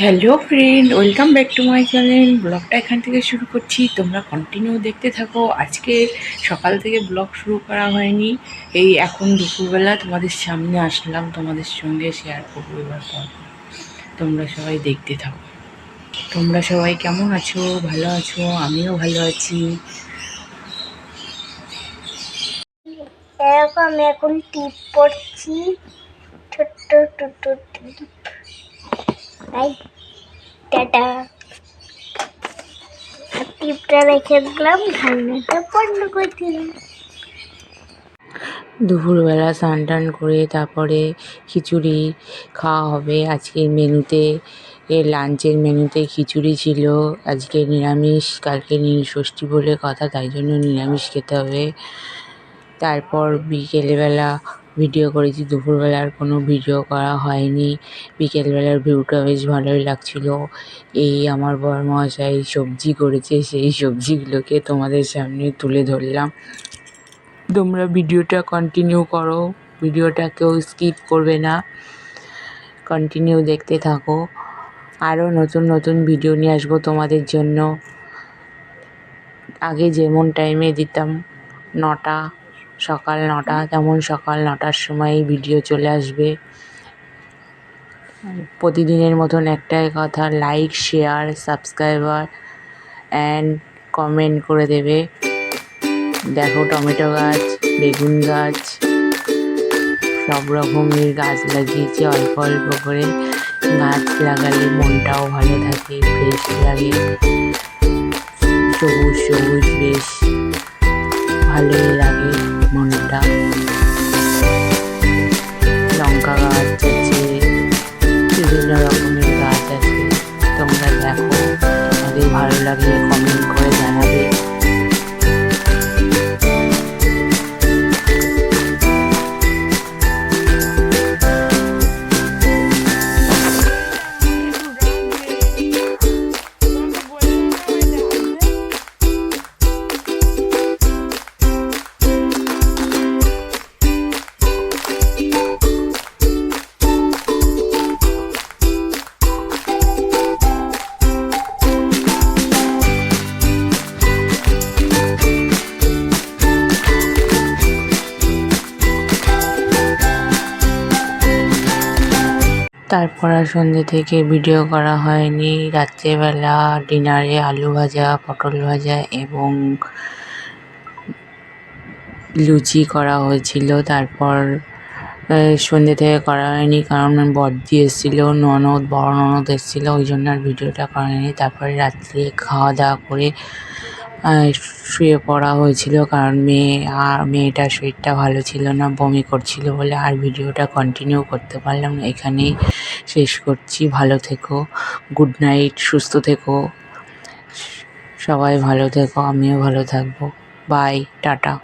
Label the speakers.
Speaker 1: Hello friend, welcome back to my channel. ব্লগটা এখান থেকে শুরু করছি, তোমরা কন্টিনিউ দেখতে থাকো। আজকে সকাল থেকে ব্লগ শুরু করা হয়নি, এই এখন দুপুরবেলা তোমাদের সামনে আসলাম, তোমাদের সঙ্গে শেয়ার করবো এবার পর। তোমরা সবাই দেখতে থাকো। তোমরা সবাই কেমন আছো? ভালো আছো? আমিও ভালো আছি।
Speaker 2: আমি এখন টিপ পড়ছি, ছোট্ট ছোট্ট টিপ। টাটা। টিপটা রেখে দিলাম, ঢাকনাটা বন্ধ করে দিলাম।
Speaker 1: দুপুরবেলা স্নান টান করে তারপরে খিচুড়ি খাওয়া হবে। আজকের মেনুতে লাঞ্চের মেনুতে খিচুড়ি ছিল। আজকে নিরামিষ, কালকে নীলষষ্ঠী বলে কথা, তাই জন্য নিরামিষ খেতে হবে। তারপর বিকেলবেলা ভিডিও করেছি, দুপুরবেলার কোনো ভিডিও করা হয়নি। বিকেলবেলার ভিউটা বেশ ভালোই লাগছিল। এই আমার বরমশাই সবজি করেছে, সেই সবজিগুলোকে তোমাদের সামনে তুলে ধরলাম। তোমরা ভিডিওটা কন্টিনিউ করো, ভিডিওটা কেউ স্কিপ করবে না, কন্টিনিউ দেখতে থাকো। আরও নতুন নতুন ভিডিও নিয়ে আসবো তোমাদের জন্য। আগে যেমন টাইমে দিতাম সকাল 9টা, তেমন সকাল 9টার সময় ভিডিও চলে আসবে। প্রতিদিনের মতন একটাই কথা, like, share, subscriber and comment করে দেবে। দেখো, টমেটো গাছ, বেগুন গাছ, সব রকমের গাছ লাগিয়েছি অল্প অল্প করে। গাছ লাগালে মনটাও ভালো থাকে, ফ্রেশ লাগে, সবুজ সবুজ বেশ ভালোই লাগে মনটা। লঙ্কা গাছ আছে, বিভিন্ন রকমের গাছ আছে। তোমরা দেখো, তোমাদের ভালো লাগলে কমেন্ট করে জানাবে। তারপর আর সন্ধ্যে থেকে ভিডিও করা হয়নি। রাত্রেবেলা ডিনারে আলু ভাজা, পটল ভাজা এবং লুচি করা হয়েছিল। তারপর সন্ধ্যে থেকে করা হয়নি, কারণ বড়দি এসেছিলো, বড় ননদ এসেছিলো, ওই জন্য আর ভিডিওটা করা হয়নি। তারপরে রাত্রে খাওয়া দাওয়া করে শুয়ে পড়া হয়েছিল, কারণ মেয়েটার শরীরটা ভালো ছিল না, বমি করছিল বলে। আর ভিডিওটা কন্টিনিউ করতে পারলাম না, এখানেই শেষ করছি। ভালো থেকো, গুড নাইট, সুস্থ থেকো, সবাই ভালো থেকো, আমিও ভালো থাকবো। Bye, tata.